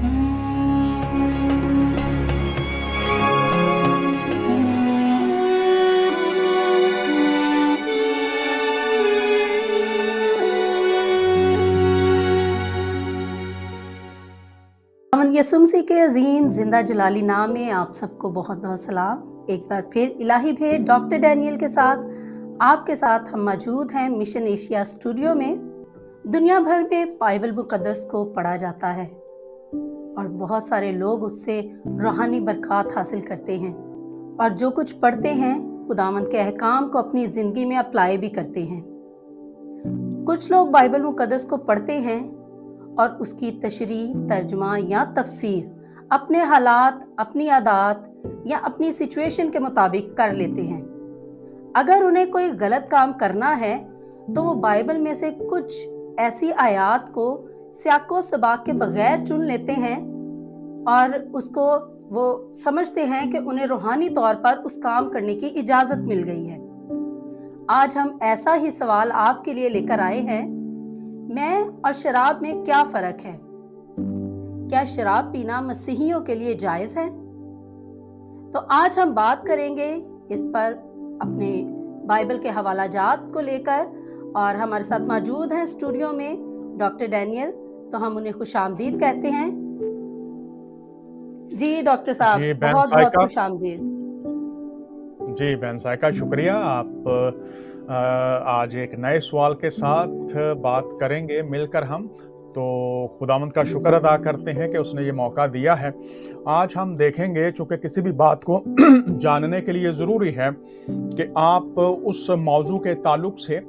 अमन यसुम मसीह के अजीम जिंदा जलाली नाम में आप सबको बहुत बहुत सलाम। एक बार फिर इलाही भेंट डॉक्टर डैनियल के साथ आपके साथ हम मौजूद हैं मिशन एशिया स्टूडियो में। दुनिया भर में बाइबल मुकद्दस को पढ़ा जाता है और बहुत सारे लोग उससे रूहानी बरकत हासिल करते हैं और जो कुछ पढ़ते हैं खुदावंद के अहकाम को अपनी ज़िंदगी में अप्लाई भी करते हैं। कुछ लोग बाइबल मुकद्दस को पढ़ते हैं और उसकी तशरीह, तर्जुमा या तफसीर अपने हालात, अपनी आदत या अपनी सिचुएशन के मुताबिक कर लेते हैं। अगर उन्हें कोई गलत काम करना है तो वो बाइबल में से कुछ ऐसी आयत को सियाको सबाक के बगैर चुन लेते हैं और उसको वो समझते हैं कि उन्हें रूहानी तौर पर उस काम करने की इजाज़त मिल गई है। आज हम ऐसा ही सवाल आपके लिए लेकर आए हैं, मैं और शराब में क्या फ़र्क है? क्या शराब पीना मसीहियों के लिए जायज़ है? तो आज हम बात करेंगे इस पर अपने बाइबल के हवाला जात को लेकर और हमारे साथ मौजूद हैं स्टूडियो में डॉक्टर डैनियल, तो हम उन्हें खुशामदीद कहते हैं। जी डॉक्टर साहब, बहुत बहुत खुशामदीद। जी बहन साइका, शुक्रिया। आप आज एक नए सवाल के साथ बात करेंगे मिलकर हम, तो खुदावंद का शुक्र अदा करते हैं कि उसने ये मौका दिया है। आज हम देखेंगे, चूँकि किसी भी बात को जानने के लिए ज़रूरी है कि आप उस मौजू के ताल्लुक से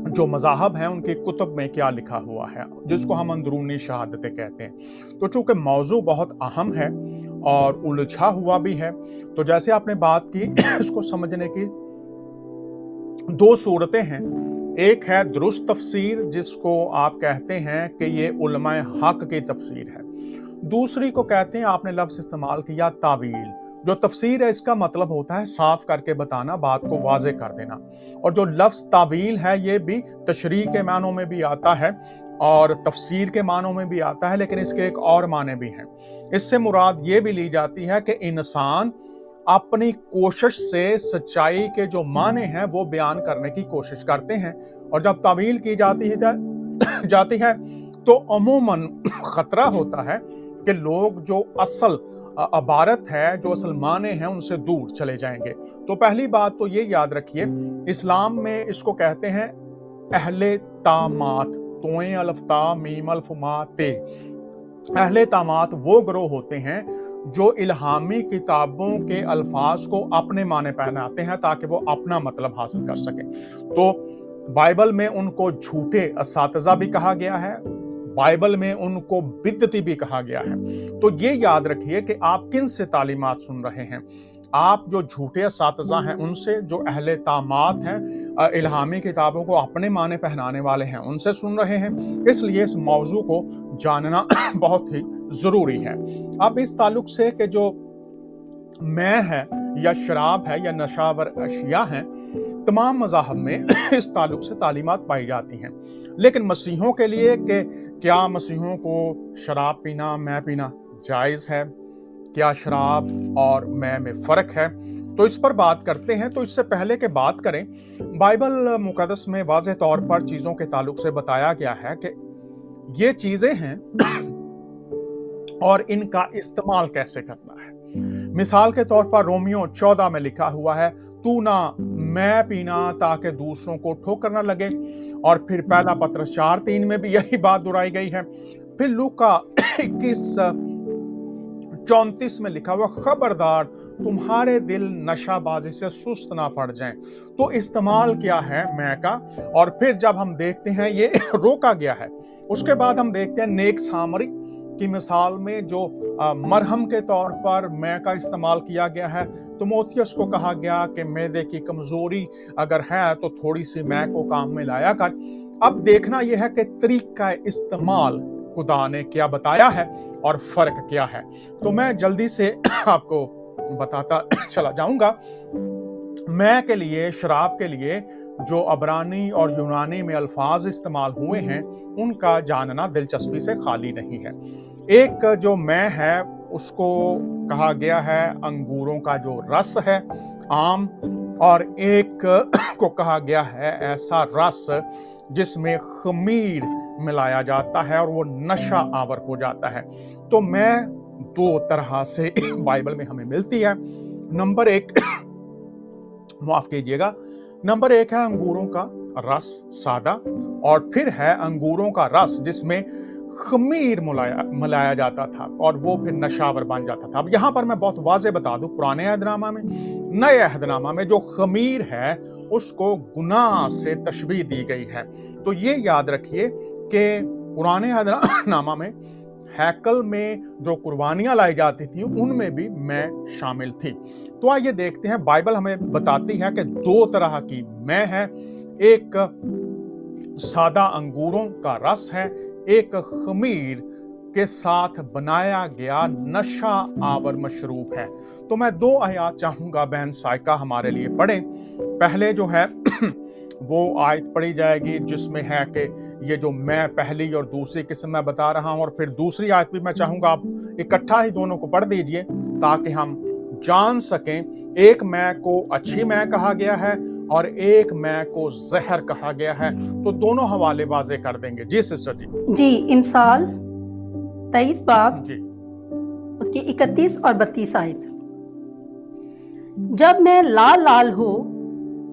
जो मज़ाहब हैं उनकी कुतुब में क्या लिखा हुआ है, जिसको हम अंदरूनी शहादतें कहते हैं। तो चूँकि मौजू बहुत अहम है और उलझा हुआ भी है, तो जैसे आपने बात की इसको समझने की दो सूरतें हैं। एक है दुरुस्त तफसीर, जिसको आप कहते हैं कि ये उलमाए हक की तफसीर है। दूसरी को कहते हैं, आपने लफ्ज़ इस्तेमाल किया, तावील। जो तफसीर है इसका मतलब होता है साफ करके बताना, बात को वाज़े कर देना। और जो लफ्ज़ तावील है ये भी तशरीह के मानों में भी आता है और तफसीर के मानों में भी आता है, लेकिन इसके एक और माने भी हैं। इससे मुराद ये भी ली जाती है कि इंसान अपनी कोशिश से सच्चाई के जो माने हैं वो बयान करने की कोशिश करते हैं, और जब तावील की जाती है तो अमूमन खतरा होता है कि लोग जो असल अबारत है, जो असल माने हैं, उनसे दूर चले जाएंगे। तो पहली बात तो ये याद रखिए, इस्लाम में इसको कहते हैं अहले तामात, तोए अलफ्ता मीम अल्फमा ते। अहले तामात वो ग्रोह होते हैं जो इल्हामी किताबों के अल्फाज को अपने माने पहनाते हैं ताकि वो अपना मतलब हासिल कर सके। तो बाइबल में उनको झूठे असातिज़ा भी कहा गया है, बाइबल में उनको बिदती भी कहा गया है। तो ये याद रखिए कि आप किन से तालीमात सुन रहे हैं। आप जो झूठे असातिज़ा हैं उनसे, जो अहले तामात हैं, इल्हामी किताबों को अपने माने पहनाने वाले हैं, उनसे सुन रहे हैं। इसलिए इस मौजू को जानना बहुत ही ज़रूरी है। अब इस ताल्लुक से कि जो मैं है या शराब है या नशावर अशिया हैं, तमाम मज़ाहब में इस ताल्लुक से तालीमात पाई जाती हैं। लेकिन मसीहों के लिए कि क्या मसीहों को शराब पीना, मैं पीना जायज़ है? क्या शराब और मैं में फ़र्क है? तो इस पर बात करते हैं। तो इससे पहले कि बात करें, बाइबल मुक़द्दस में वाज़ेह तौर पर चीज़ों के ताल्लुक से बताया गया है कि ये चीज़ें हैं और इनका इस्तेमाल कैसे करना है। मिसाल के तौर पर रोमियो 14 में लिखा हुआ है, तू ना मैं पीना ताकि दूसरों को ठोकर न लगे। और फिर पहला पत्रस 4:3 में भी यही बात दोहराई गई है। फिर लूका 21:34 में लिखा हुआ, खबरदार तुम्हारे दिल नशाबाजी से सुस्त ना पड़ जाएं। तो इस्तेमाल क्या है मैं का, और फिर जब हम देखते हैं ये रोका गया है, उसके बाद हम देखते हैं नेक सामरी की मिसाल में जो मरहम के तौर पर मैं का इस्तेमाल किया गया है। तिमोथियस को कहा गया कि मैदे की कमजोरी अगर है तो थोड़ी सी मैं को काम में लाया कर। अब देखना यह है कि तरीका इस्तेमाल खुदा ने क्या बताया है और फर्क क्या है। तो मैं जल्दी से आपको बताता चला जाऊंगा। मैं के लिए, शराब के लिए जो अबरानी और यूनानी में अल्फाज इस्तेमाल हुए हैं उनका जानना दिलचस्पी से खाली नहीं है। एक जो मैं है उसको कहा गया है अंगूरों का जो रस है, आम, और एक को कहा गया है ऐसा रस जिसमें खमीर मिलाया जाता है और वो नशा आवर हो जाता है। तो मैं दो तरह से बाइबल में हमें मिलती है। नंबर एक, माफ कीजिएगा, नंबर एक है अंगूरों का रस सादा, और फिर है अंगूरों का रस जिसमें खमीर मिलाया जाता था और वो फिर नशावर बन जाता था। अब यहां पर मैं बहुत वाज़ेह बता दूं, पुराने अहदनामा में, नए अहदनामा में जो खमीर है उसको गुनाह से तशबीह दी गई है। तो ये याद रखिए कि पुराने अहदनामा में हैकल में जो कुर्बानियां लाई जाती थी उनमें भी मैं शामिल थी। तो आइए देखते हैं, बाइबल हमें बताती है कि दो तरह की मैं है, एक सादा अंगूरों का रस है, एक खमीर के साथ बनाया गया नशा आवर मशरूब है। तो मैं दो आयत चाहूंगा बहन साइका हमारे लिए पढ़ें। पहले जो है वो आयत पढ़ी जाएगी जिसमें है कि ये जो मैं पहली और दूसरी किस्म मैं बता रहा हूं, और फिर दूसरी आयत भी मैं चाहूंगा आप इकट्ठा ही दोनों को पढ़ दीजिए ताकि हम जान सकें। एक मैं को अच्छी मैं कहा गया है और एक मैं को जहर कहा गया है। तो दोनों हवाले वाज़ेह कर देंगे। जी सिस्टर जी। जी, इमसाल 23 बाब जी उसकी 31 और 32 आयत। जब मैं लाल लाल हो,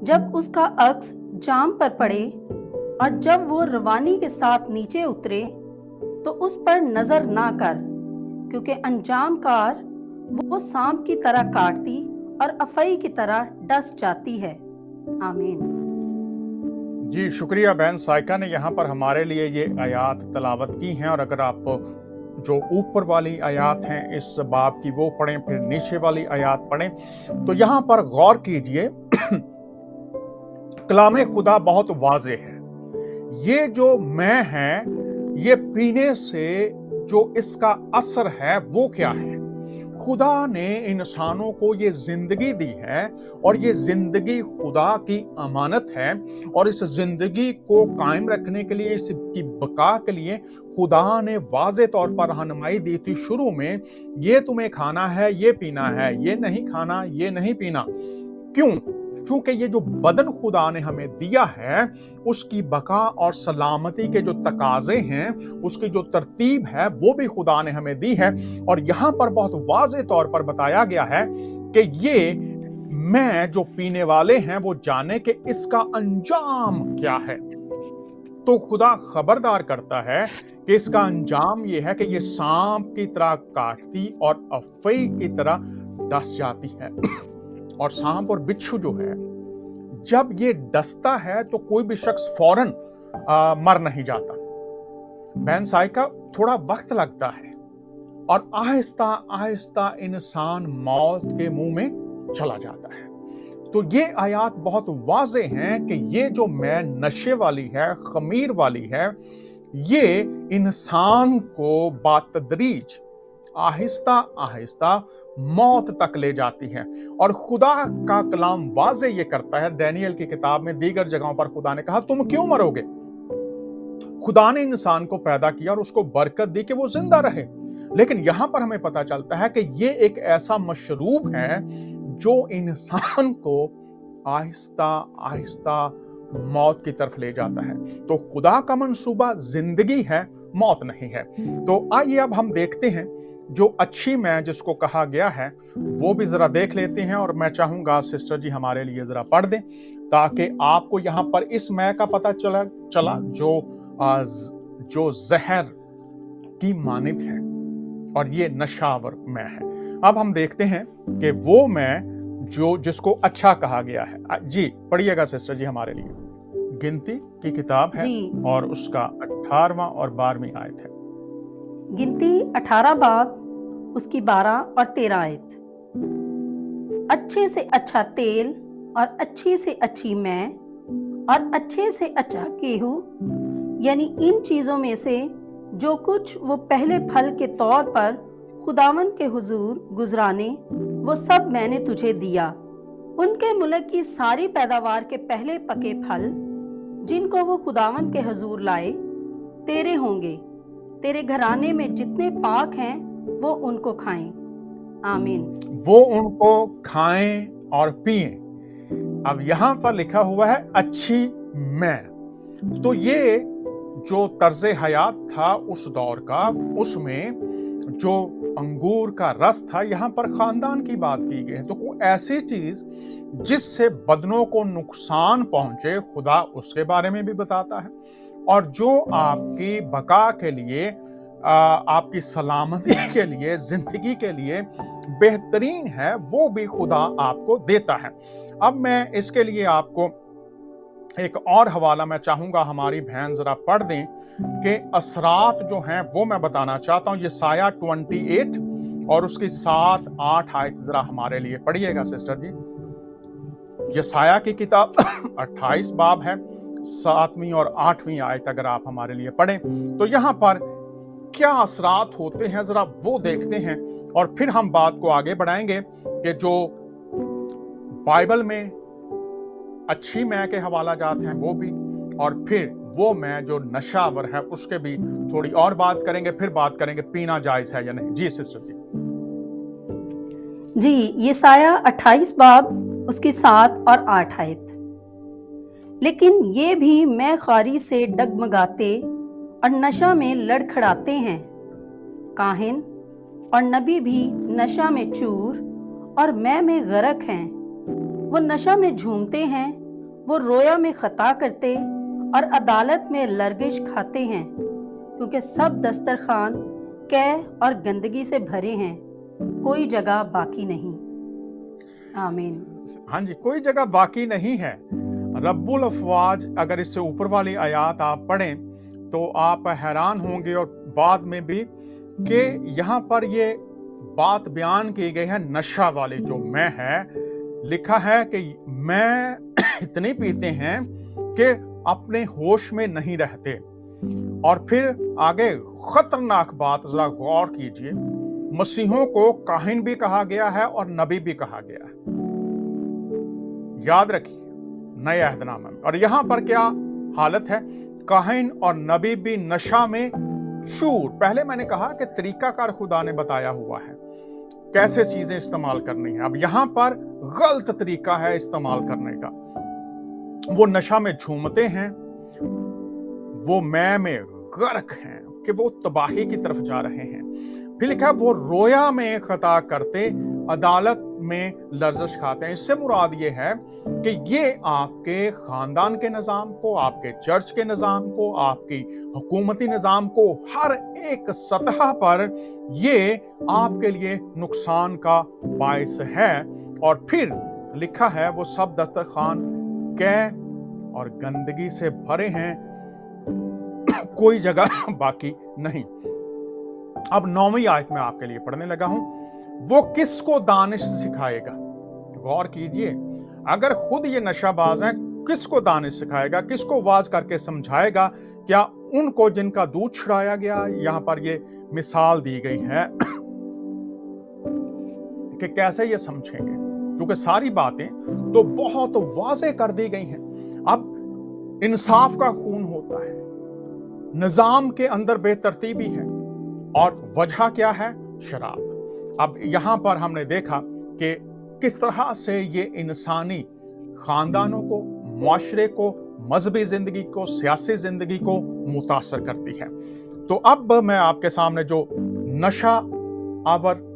जब उसका अक्स जाम पर पड़े और जब वो रवानी के साथ नीचे उतरे, तो उस पर नजर ना कर, क्योंकि अंजाम कार वो सांप की तरह काटती और अफई की तरह डस जाती है। आमीन। जी, शुक्रिया बहन साइका ने यहाँ पर हमारे लिए ये आयात तलावत की हैं। और अगर आप जो ऊपर वाली आयात हैं इस बाब की वो पढ़ें, फिर नीचे वाली आयात पढ़ें, तो यहाँ पर गौर कीजिए कलाम खुदा बहुत वाज़ेह है। ये जो मैं है, ये पीने से जो इसका असर है वो क्या है? खुदा ने इंसानों को ये जिंदगी दी है और ये जिंदगी खुदा की अमानत है, और इस जिंदगी को कायम रखने के लिए, इसकी बका के लिए खुदा ने वाज़ेह तौर पर रहनुमाई दी थी शुरू में, ये तुम्हें खाना है, ये पीना है, ये नहीं खाना, ये नहीं पीना। क्यों? चूंकि ये जो बदन खुदा ने हमें दिया है उसकी बका और सलामती के जो तकाजे हैं, उसकी जो तरतीब है वो भी खुदा ने हमें दी है। और यहां पर बहुत वाज़ेह तौर पर बताया गया है कि ये मैं जो पीने वाले हैं वो जाने कि इसका अंजाम क्या है। तो खुदा खबरदार करता है कि इसका अंजाम ये है कि ये सांप की तरह काटती और अफई की तरह डस जाती है। और सांप और बिच्छू जो है, जब ये डसता है तो कोई भी शख्स फौरन मर नहीं जाता। बहन साइका, थोड़ा वक्त लगता है और आहिस्ता आहिस्ता इंसान मौत के मुंह में चला जाता है। तो ये आयात बहुत वाज़ेह हैं कि ये जो मैं नशे वाली है, खमीर वाली है, ये इंसान को बातदरीज आहिस्ता आहिस्ता मौत तक ले जाती है। और खुदा का कलाम वाज़ेह ये करता है, डैनियल की किताब में दीगर जगहों पर खुदा ने कहा तुम क्यों मरोगे? खुदा ने इंसान को पैदा किया और उसको बरकत दी कि वो जिंदा रहे। लेकिन यहां पर हमें पता चलता है कि ये एक ऐसा मशरूब है जो इंसान को आहिस्ता आहिस्ता मौत की तरफ ले जाता है। तो खुदा का मंसूबा जिंदगी है, मौत नहीं है। तो आइए अब हम देखते हैं जो अच्छी मैं जिसको कहा गया है वो भी जरा देख लेते हैं। और मैं चाहूंगा सिस्टर जी हमारे लिए जरा पढ़ दें ताकि आपको यहाँ पर इस मैं का पता चला जो जहर की मानित है और ये नशावर मैं है। अब हम देखते हैं कि वो मैं जो जिसको अच्छा कहा गया है। जी पढ़िएगा सिस्टर जी हमारे लिए। गिनती की किताब है और उसका 18वां और 12वीं आयत है। गिनती 18 बाब उसकी 12 और 13 आयत। अच्छे से अच्छा तेल और अच्छी से अच्छी मैं और अच्छे से अच्छा गेहूं, यानी इन चीजों में से जो कुछ वो पहले फल के तौर पर खुदावंद के हुजूर गुजराने, वो सब मैंने तुझे दिया। उनके मुल्क की सारी पैदावार के पहले पके फल जिनको वो खुदावंद के हुजूर लाए तेरे होंगे। तेरे घराने में जितने पाक हैं वो उनको खाएं। आमीन। वो उनको खाएं और पिएं। अब यहाँ पर लिखा हुआ है अच्छी मैं। तो ये जो तर्ज हयात था उस दौर का, उसमें जो अंगूर का रस था, यहाँ पर खानदान की बात की गई है। तो कोई ऐसी चीज जिससे बदनों को नुकसान पहुंचे, खुदा उसके बारे में भी बताता है। और जो आपकी बका के लिए, आपकी सलामती के लिए, जिंदगी के लिए बेहतरीन है, वो भी खुदा आपको देता है। अब मैं इसके लिए आपको एक और हवाला मैं चाहूंगा हमारी बहन जरा पढ़ दें कि असरात जो हैं वो मैं बताना चाहता हूं। ये साया 28 और उसकी 7-8 आयत जरा हमारे लिए पढ़िएगा सिस्टर जी। ये साया की किताब 28 बाब है, 7वीं और 8वीं आयत अगर आप हमारे लिए पढ़ें तो यहाँ पर क्या असरात होते हैं जरा वो देखते हैं, और फिर हम बात को आगे बढ़ाएंगे कि जो बाइबल में अच्छी मैं के हवाला जात हैं वो भी, और फिर वो मैं जो नशावर है उसके भी थोड़ी और बात करेंगे। फिर बात करेंगे पीना जायज है या नहीं। जी सिस्टर जी। जी, ये साया 28 बाब उसकी 7 और 8 आयत। लेकिन ये भी मैं खारी से डगमगाते और नशा में लड़खड़ाते हैं। काहिन और नबी भी नशा में चूर और मैं में गरक हैं। वो नशा में झूमते हैं, वो रोया में खता करते और अदालत में लरगिश खाते हैं, क्योंकि सब दस्तरखान कैह और गंदगी से भरे हैं, कोई जगह बाकी नहीं। आमीन। हाँ जी, कोई जगह बाकी नहीं है। रब्बुल अफवाज, अगर इससे ऊपर वाली आयात आप पढ़ें तो आप हैरान होंगे, और बाद में भी, कि यहाँ पर ये बात बयान की गई है नशा वाली जो मैं है। लिखा है कि मैं इतने पीते हैं कि अपने होश में नहीं रहते। और फिर आगे खतरनाक बात जरा गौर कीजिए, मसीहों को काहिन भी कहा गया है और नबी भी कहा गया है। याद रखिए नए अहदनामे में। और यहां पर क्या हालत है, काहिन और नबी भी नशा में शूर। पहले मैंने कहा कि तरीकाकार खुदा ने बताया हुआ है कैसे चीजें इस्तेमाल करनी है। अब यहां पर गलत तरीका है इस्तेमाल करने का। वो नशा में झूमते हैं, वो मैं में गर्क हैं कि वो तबाही की तरफ जा रहे हैं। फिर लिखा वो रोया में खता करते, अदालत में लर्जिश खाते हैं। इससे मुराद ये है कि ये आपके खानदान के निज़ाम को, आपके चर्च के निज़ाम को, आपकी हुकूमती निज़ाम को, हर एक सतह पर ये आपके लिए नुकसान का बायस है। और फिर लिखा है वो सब दस्तरखान कैह और गंदगी से भरे हैं, कोई जगह बाकी नहीं। अब 9वीं आयत में आपके लिए पढ़ने लगा हूं। वो किसको दानिश सिखाएगा? गौर कीजिए, अगर खुद ये नशाबाज हैं, किसको दानिश सिखाएगा? किसको वाज करके समझाएगा? क्या उनको जिनका दूध छुड़ाया गया? यहां पर ये मिसाल दी गई है कि कैसे ये समझेंगे, क्योंकि सारी बातें तो बहुत वाज़ेह कर दी गई हैं। अब इंसाफ का खून होता है, निजाम के अंदर बेतरतीबी है, और वजह क्या है? शराब। अब यहां पर हमने देखा कि किस तरह से ये इंसानी खानदानों को, मुआशरे को, मजहबी जिंदगी को, सियासी जिंदगी को मुतासर करती है। तो अब मैं आपके सामने जो नशा आवर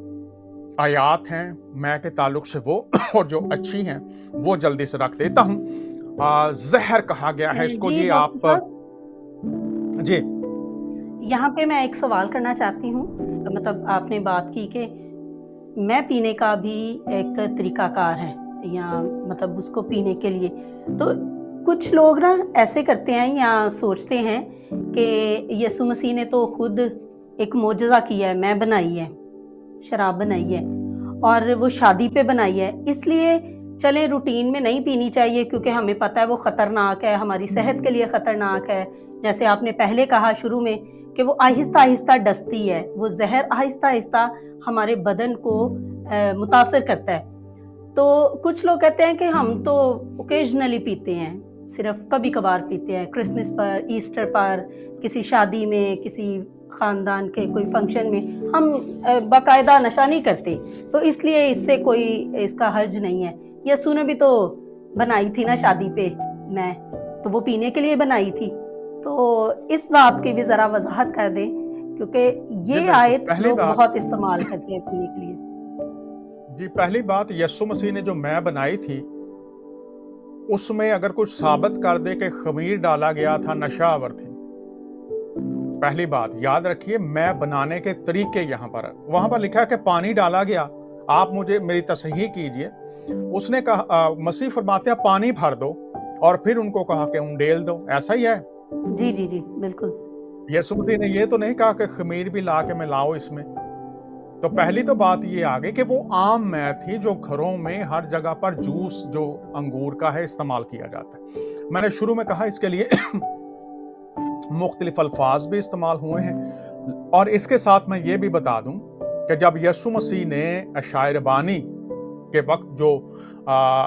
आयात हैं मैं के ताल्लुक से वो और जो अच्छी हैं वो जल्दी से रख देता हूं। जहर कहा गया है इसको। ये आप जी, यहाँ पे मैं एक सवाल करना चाहती हूँ। मतलब आपने बात की कि मैं पीने का भी एक तरीकाकार है, या मतलब उसको पीने के लिए, तो कुछ लोग ना ऐसे करते हैं या सोचते हैं कि यीशु मसीह ने तो खुद एक मोजज़ा किया है, मैं बनाई है, शराब बनाई है, और वो शादी पे बनाई है, इसलिए चले रूटीन में नहीं पीनी चाहिए क्योंकि हमें पता है वो ख़तरनाक है, हमारी सेहत के लिए ख़तरनाक है। जैसे आपने पहले कहा शुरू में कि वो आहिस्ता आहिस्ता डसती है, वो जहर आहिस्ता आहिस्ता हमारे बदन को मुतासर करता है। तो कुछ लोग कहते हैं कि हम तो ओकेजनली पीते हैं, صرف کبھی کبھار پیتے ہیں، کرسمس پر، ایسٹر پر، کسی شادی میں، کسی خاندان کے کوئی فنکشن میں ہم باقاعدہ نشہ نہیں کرتے، تو اس لیے اس سے کوئی اس کا حرج نہیں ہے۔ یسوع نے بھی تو بنائی تھی نا شادی پہ میں، تو وہ پینے کے لیے بنائی تھی، تو اس بات کی بھی ذرا وضاحت کر دیں، کیونکہ جی یہ بالکل، آیت پہلی لوگ بات بہت استعمال کرتے ہیں پینے کے لیے۔ جی پہلی بات یسوع مسیح نے جو میں بنائی تھی اس میں اگر کچھ ثابت کر دے کہ خمیر ڈالا گیا تھا، نشہ آور تھی۔ پہلی بات یاد رکھیے، میں بنانے کے طریقے یہاں پر وہاں پر لکھا ہے کہ پانی ڈالا گیا، آپ مجھے میری تصحیح کیجئے۔ اس نے کہا، مسیح فرماتے ہیں پانی بھر دو اور پھر ان کو کہا کہ انڈیل دو، ایسا ہی ہے۔ جی جی جی بالکل۔ یسوع مسیح نے یہ تو نہیں کہا کہ خمیر بھی لا کے ملاؤ اس میں۔ تو پہلی تو بات یہ آگے کہ وہ عام میں تھی جو گھروں میں ہر جگہ پر جوس جو انگور کا ہے استعمال کیا جاتا ہے۔ میں نے شروع میں کہا اس کے لیے مختلف الفاظ بھی استعمال ہوئے ہیں، اور اس کے ساتھ میں یہ بھی بتا دوں کہ جب یسوع مسیح نے عشاء ربانی کے وقت جو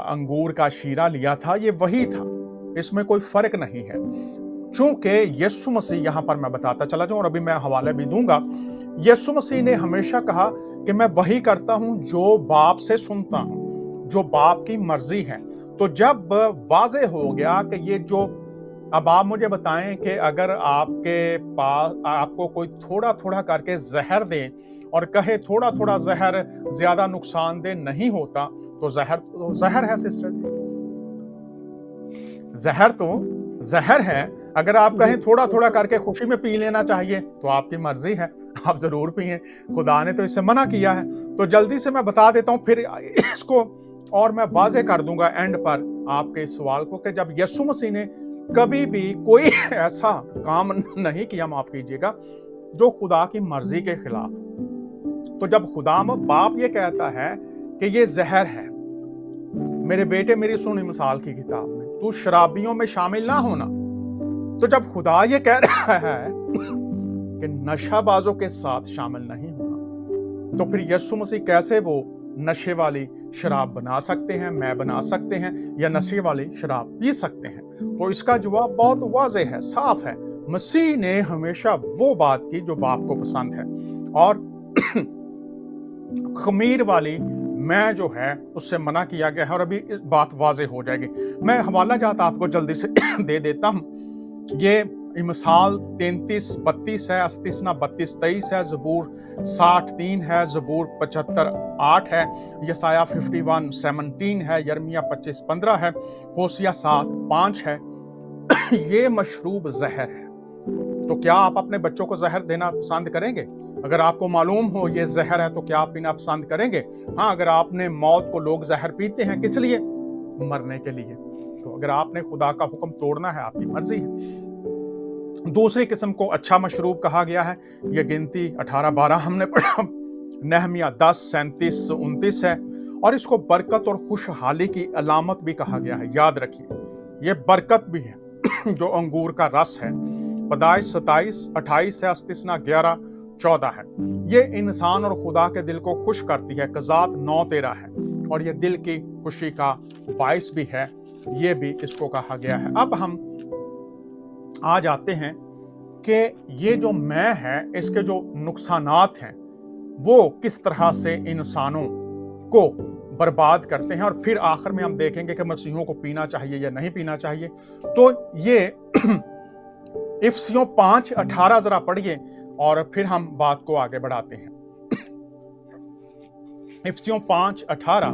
انگور کا شیرہ لیا تھا یہ وہی تھا، اس میں کوئی فرق نہیں ہے۔ چونکہ یسوع مسیح یہاں پر میں بتاتا چلا جاؤں، اور ابھی میں حوالے بھی دوں گا، یسوع مسیح نے ہمیشہ کہا کہ میں وہی کرتا ہوں جو باپ سے سنتا ہوں، جو باپ کی مرضی ہے۔ تو جب واضح ہو گیا کہ یہ جو، اب آپ مجھے بتائیں کہ اگر آپ کے پاس آپ کو کوئی تھوڑا تھوڑا کر کے زہر دے اور کہے تھوڑا تھوڑا زہر زیادہ نقصان دہ نہیں ہوتا، تو زہر ہے سسٹر، زہر تو زہر ہے۔ اگر آپ کہیں تھوڑا تھوڑا کر کے خوشی میں پی لینا چاہیے تو آپ کی مرضی ہے، آپ ضرور پئیں، خدا نے تو اس سے منع کیا ہے۔ تو جلدی سے میں بتا دیتا ہوں، پھر اس کو اور میں واضح کر دوں گا اینڈ پر آپ کے اس سوال کو، کہ جب یسوع مسیح نے کبھی بھی کوئی ایسا کام نہیں کیا، معاف کیجیے گا، جو خدا کی مرضی کے خلاف۔ تو جب خدا باپ یہ کہتا ہے کہ یہ زہر ہے، میرے بیٹے میری سنی مثال کی کتاب میں تو شرابیوں میں شامل نہ ہونا، تو جب خدا یہ کہہ رہا ہے کہ نشہ بازوں کے ساتھ شامل نہیں ہونا، تو پھر یسوع مسیح کیسے وہ نشے والی شراب بنا سکتے ہیں، میں بنا سکتے ہیں، یا نشے والی شراب پی سکتے ہیں؟ تو اس کا جواب بہت واضح ہے، صاف ہے۔ مسیح نے ہمیشہ وہ بات کی جو باپ کو پسند ہے، اور خمیر والی میں جو ہے اس سے منع کیا گیا ہے، اور ابھی اس بات واضح ہو جائے گی۔ میں حوالہ جات آپ کو جلدی سے دے دیتا ہوں۔ یہ مثال 33:32 ہے، استثنا 32:23 ہے، زبور 60:3 ہے، زبور 75:8 ہے، یسایہ 51:17 ہے، یرمیہ 25:15 ہے، ہوسیہ 7:5 ہے۔ یہ مشروب زہر ہے۔ تو کیا آپ اپنے بچوں کو زہر دینا پسند کریں گے؟ اگر آپ کو معلوم ہو یہ زہر ہے تو کیا آپ پینا پسند کریں گے؟ ہاں، اگر آپ نے موت کو، لوگ زہر پیتے ہیں کس لیے؟ مرنے کے لیے۔ تو اگر آپ نے خدا کا حکم توڑنا ہے، آپ کی مرضی ہے۔ دوسری قسم کو اچھا مشروب کہا گیا ہے، یہ گنتی 18:12 ہم نے پڑھا، نہمیہ 10:37-29 ہے، اور اس کو برکت اور خوشحالی کی علامت بھی کہا گیا ہے۔ یاد رکھیے یہ برکت بھی ہے جو انگور کا رس ہے۔ پیدائش 27:28 ہے، استثنا 11:14 ہے۔ یہ انسان اور خدا کے دل کو خوش کرتی ہے۔ قضات 9:13 ہے، اور یہ دل کی خوشی کا باعث بھی ہے، یہ بھی اس کو کہا گیا ہے۔ اب ہم آ جاتے ہیں کہ یہ جو میں ہے، اس کے جو نقصانات ہیں وہ کس طرح سے انسانوں کو برباد کرتے ہیں، اور پھر آخر میں ہم دیکھیں گے کہ مسیحیوں کو پینا چاہیے یا نہیں پینا چاہیے۔ تو یہ افسیوں 5:18 ذرا پڑھیے، اور پھر ہم بات کو آگے بڑھاتے ہیں۔ افسیوں 5:18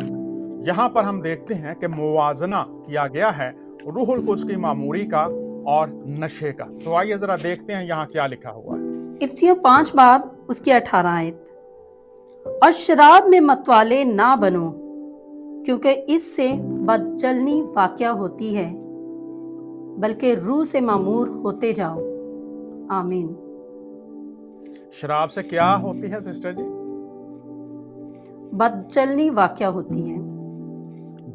یہاں پر ہم دیکھتے ہیں کہ موازنہ کیا گیا ہے روح القدس کی معموری کا اور نشے کا۔ تو آئیے ذرا دیکھتے ہیں یہاں کیا لکھا ہوا ہے۔ افسیوں 5 باب اس کی 18 آیت، اور شراب میں متوالے نہ بنو، کیونکہ اس سے بدچلنی واقع ہوتی ہے، بلکہ روح سے معمور ہوتے جاؤ۔ آمین۔ شراب سے کیا ہوتی ہے سسٹر جی؟ بدچلنی واقع ہوتی ہے۔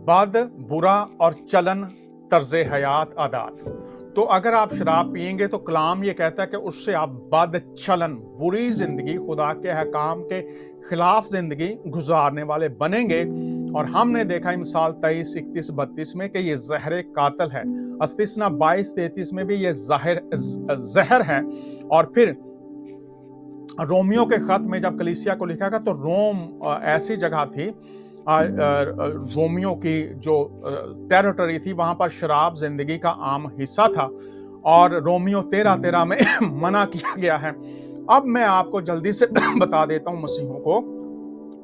بد، برا، اور چلن، طرز حیات، عادات۔ تو اگر آپ شراب پئیں گے تو کلام یہ کہتا ہے کہ اس سے آپ بد چلن، بری زندگی، خدا کے احکام کے خلاف زندگی گزارنے والے بنیں گے، और हमने देखा मिसाल 23, 31, 32 में कि ये ज़हर कातिल है। इस्तिस्ना 22, 33 में भी ये ज़हर है। और फिर रोमियो के खत में जब कलीसिया को लिखा गया तो रोम ऐसी जगह थी, रोमियो की जो टेरिटरी थी, वहां पर शराब जिंदगी का आम हिस्सा था और रोमियो 13:13 में मना किया गया है। अब मैं आपको जल्दी से बता देता हूं मसीहों को,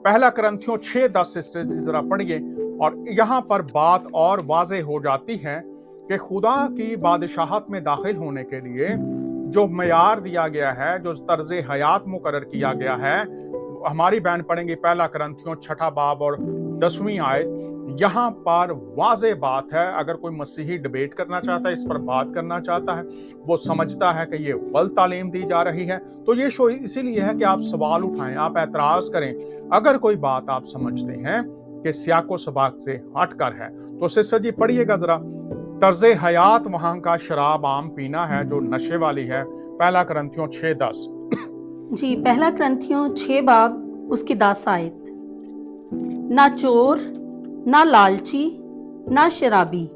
पहला करंथियों 6:10 से जरा पढ़िए और यहाँ पर बात और वाज़ेह हो जाती है कि खुदा की बादशाहत में दाखिल होने के लिए जो मयार दिया गया है, जो तर्ज हयात मुकर्रर किया गया है, हमारी बहन पढ़ेंगे पहला करंथियों 6 बाब और 10वीं आयत। यहाँ पर वाज़ेह बात है, अगर कोई मसीही डिबेट करना चाहता है, इस पर बात करना चाहता है, वो समझता है कि ये गलत तालीम दी जा रही है, तो ये शो इसीलिए है कि आप सवाल उठाएं, आप एतराज़ करें। अगर कोई बात आप समझते हैं कि सियाको सबाक से हटकर है, तो सिस्टर जी पढ़िएगा जरा। तर्ज हयात वहां का शराब आम पीना है जो नशे वाली है। पहला करंथियों 6:10 जी, पहला करंथियों 6 बाब उसकी 10 आयत। ना चोर, ना लालची, ना शराबी,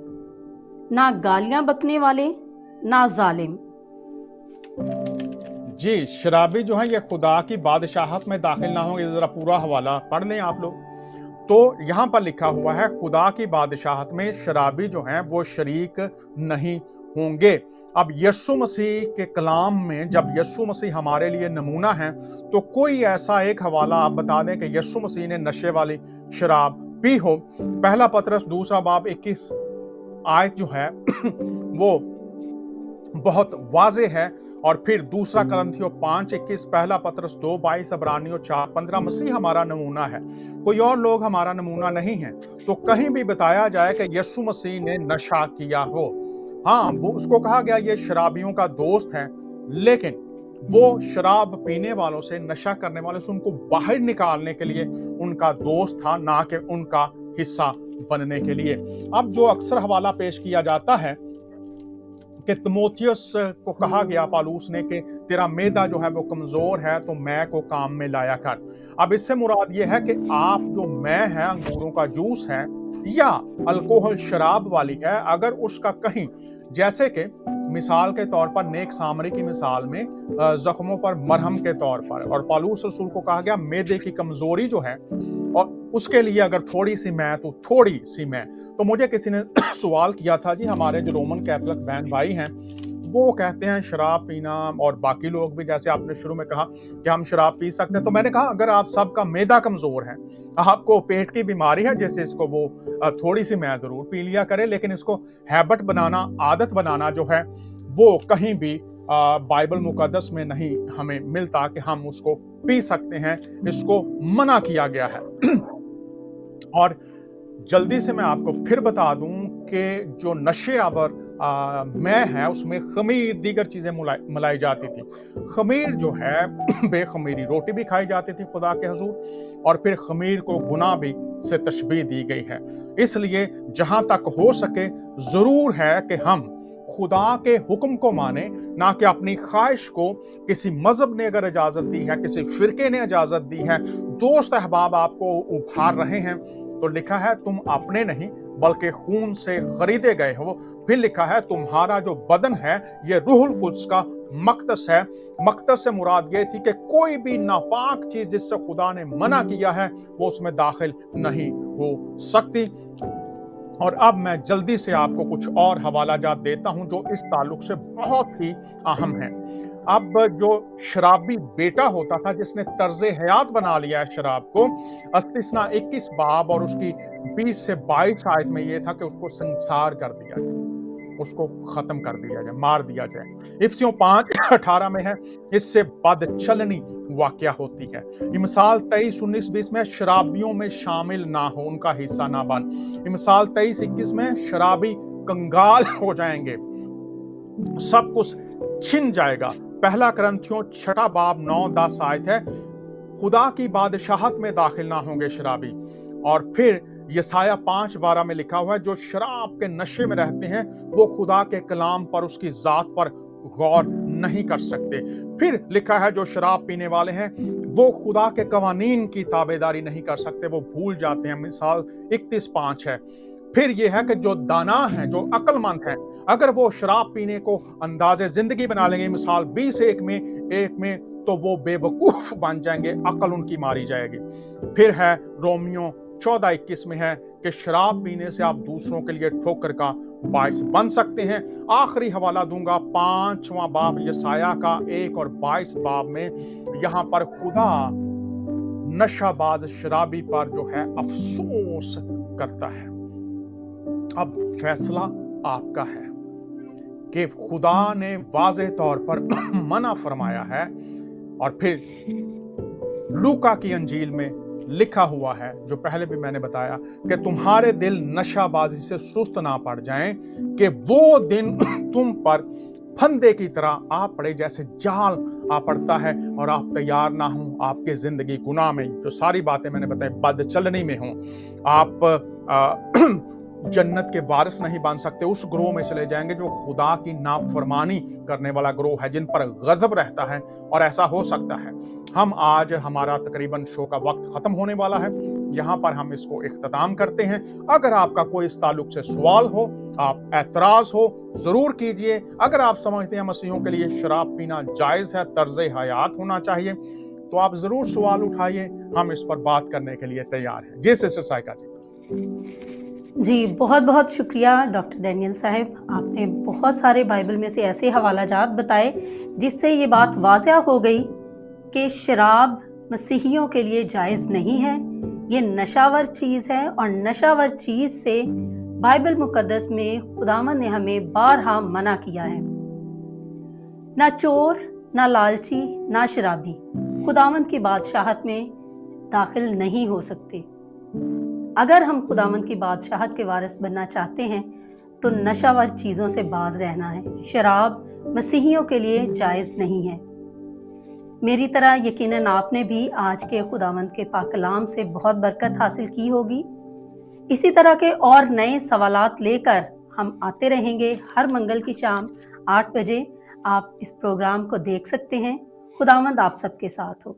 ना गालियां बकने वाले, ना जालिम। जी, शराबी जो है ये खुदा की बादशाहत में दाखिल ना होंगे। जरा पूरा हवाला पढ़ लें आप लोग। तो यहाँ पर लिखा हुआ है खुदा की बादशाहत में शराबी जो हैं वो शरीक नहीं होंगे। अब यीशु मसीह के कलाम में जब यीशु मसीह हमारे लिए नमूना है, तो कोई ऐसा एक हवाला आप बता दें कि यीशु मसीह ने नशे वाली शराब पी हो। पहला पतरस 2 बाब 21 आयत जो है वो बहुत वाज़ेह है। और फिर दूसरा करंथियों 5:21, पहला पतरस 2:22, इब्रानियों 4:15 मसीह हमारा नमूना है, कोई और लोग हमारा नमूना नहीं है। तो कहीं भी बताया जाए कि यीशु मसीह ने नशा किया हो, हाँ, वो उसको कहा गया ये शराबियों का दोस्त है, लेकिन वो शराब पीने वालों से, नशा करने वालों से उनको बाहर निकालने के लिए उनका दोस्त था, ना कि उनका हिस्सा बनने के लिए। अब जो अक्सर हवाला पेश किया जाता है कि तिमोथियस को कहा गया पालूस ने कि तेरा मैदा जो है वो कमजोर है, तो मैं को काम में लाया कर। अब इससे मुराद ये है कि आप जो मैं है, अंगूरों का जूस है या अल्कोहल शराब वाली है, अगर उसका कहीं, जैसे कि मिसाल के तौर पर नेक सामरी की मिसाल में जख्मों पर मरहम के तौर पर, और पालूस रसूल को कहा गया मैदे की कमजोरी जो है और उसके लिए अगर थोड़ी सी मैं तो थोड़ी सी मैं। तो मुझे किसी ने सवाल किया था जी, हमारे जो रोमन कैथोलिक बहन भाई हैं वो कहते हैं शराब पीना, और बाकी लोग भी, जैसे आपने शुरू में कहा कि हम शराब पी सकते हैं, तो मैंने कहा अगर आप सबका मैदा कमजोर है, आपको पेट की बीमारी है, जैसे इसको वो थोड़ी सी मैं जरूर पी लिया करे, लेकिन इसको हैबिट बनाना, आदत बनाना जो है वो कहीं भी बाइबल मुकद्दस में नहीं हमें मिलता कि हम उसको पी सकते हैं, इसको मना किया गया है। और जल्दी से मैं आपको फिर बता दूं कि जो नशे आवर मैं है उसमें खमीर दीगर चीजें मलाई जाती थी। खमीर जो है बेखमीरी रोटी भी खाई जाती थी खुदा के हुजूर, और फिर खमीर को गुनाह भी से तशबीह दी गई है। इसलिए जहां तक हो सके जरूर है कि हम खुदा के हुक्म को माने, ना कि अपनी ख्वाहिश को। किसी मजहब ने अगर इजाजत दी है, किसी फिरके ने इजाजत दी है, दोस्त अहबाब आपको उभार रहे हैं, तो लिखा है तुम अपने नहीं बल्कि खून से खरीदे गए हो। फिर लिखा है तुम्हारा जो बदन है ये रूहुल कुद्स का मकदस है। मकदस से मुराद ये थी कि कोई भी नापाक चीज जिससे खुदा ने मना किया है वो उसमें दाखिल नहीं हो सकती। और अब मैं जल्दी से आपको कुछ और हवाला जात देता हूं जो इस ताल्लुक से बहुत ही अहम है। अब जो शराबी बेटा होता था जिसने तर्ज हयात बना लिया है शराब को, इस्तिस्ना 21 बाब और उसकी 20 से 22 आयत में यह था कि उसको संसार कर दिया जाए, उसको खत्म कर दिया जाए, मार दिया जाए। इफ्सियों 5:18 में है, इससे बदचलनी वाकया होती है। ये मिसाल 23, 19, 20 में शराबियों में शामिल ना हो, उनका हिस्सा ना बन। ये मिसाल 23, 21 में शराबी कंगाल हो जाएंगे, सब कुछ छिन जाएगा। पहला करंथियों 6 बाब 9-10 आयत है, खुदा की बादशाहत में दाखिल ना होंगे शराबी। और फिर यसाया 5:12 में लिखा हुआ है जो शराब के नशे में रहते हैं वो खुदा के कलाम पर, उसकी जात पर गौर नहीं कर सकते। फिर लिखा है जो शराब पीने वाले हैं वो खुदा के कवानीन की ताबेदारी नहीं कर सकते, वो भूल जाते हैं। मिसाल 31:5 है। फिर ये है कि जो दाना है, जो अक्लमंद है, अगर वो शराब पीने को अंदाज़े ज़िंदगी बना लेंगे, मिसाल 20:1 में, तो वो बेवकूफ़ बन जाएंगे, अक्ल उनकी मारी जाएगी। फिर है रोमियो 14:21 में है कि शराब पीने से आप दूसरों के लिए ठोकर का बायस बन सकते हैं। आखिरी हवाला दूंगा 5वां बाब यसाया का 1 और 22 बाब में। यहाँ पर खुदा नशाबाज शराबी पर जो है अफसोस करता है। अब फैसला आपका है कि खुदा ने वाज़ेह तौर पर मना फरमाया है, और फिर लूका की अंजील में लिखा हुआ है, जो पहले भी मैंने बताया, कि तुम्हारे दिल नशाबाजी से सुस्त ना पड़ जाएं, कि वो दिन तुम पर फंदे की तरह आ पड़े, जैसे जाल आ पड़ता है और आप तैयार ना हो। आपकी जिंदगी गुनाह में, जो सारी बातें मैंने बताई, बद चलनी में हो, आप जन्नत के वारिस नहीं बन सकते। उस ग्रोह में चले जाएंगे जो खुदा की नाफरमानी करने वाला ग्रोह है, जिन पर गजब रहता है। और ऐसा हो सकता है। हम आज, हमारा तकरीबन शो का वक्त खत्म होने वाला है, यहाँ पर हम इसको इख्तिताम करते हैं। अगर आपका कोई इस ताल्लुक से सवाल हो, आप एतराज हो, जरूर कीजिए। अगर आप समझते हैं मसीहों के लिए शराब पीना जायज है, तर्ज़े हयात होना चाहिए, तो आप जरूर सवाल उठाइए। हम इस पर बात करने के लिए तैयार हैं। जी सिस्टर साइका जी, बहुत बहुत शुक्रिया डॉक्टर डैनियल साहब। आपने बहुत सारे बाइबल में से ऐसे हवालाजात बताए जिससे ये बात वाज़िया हो गई कि शराब मसीहियों के लिए जायज़ नहीं है। ये नशावर चीज़ है, और नशावर चीज़ से बाइबल मुकद्दस में खुदावंद ने हमें बारहा मना किया है। ना चोर, ना लालची, ना शराबी खुदावंद की बादशाहत में दाखिल नहीं हो सकते। अगर हम खुदावंद की बादशाहत के वारिस बनना चाहते हैं तो नशावर चीज़ों से बाज रहना है। शराब मसीहियों के लिए जायज़ नहीं है। मेरी तरह यकीनन आपने भी आज के खुदावंद के पाक कलाम से बहुत बरकत हासिल की होगी। इसी तरह के और नए सवालात लेकर हम आते रहेंगे। हर मंगल की शाम 8 बजे आप इस प्रोग्राम को देख सकते हैं। खुदावंद आप सबके साथ हो।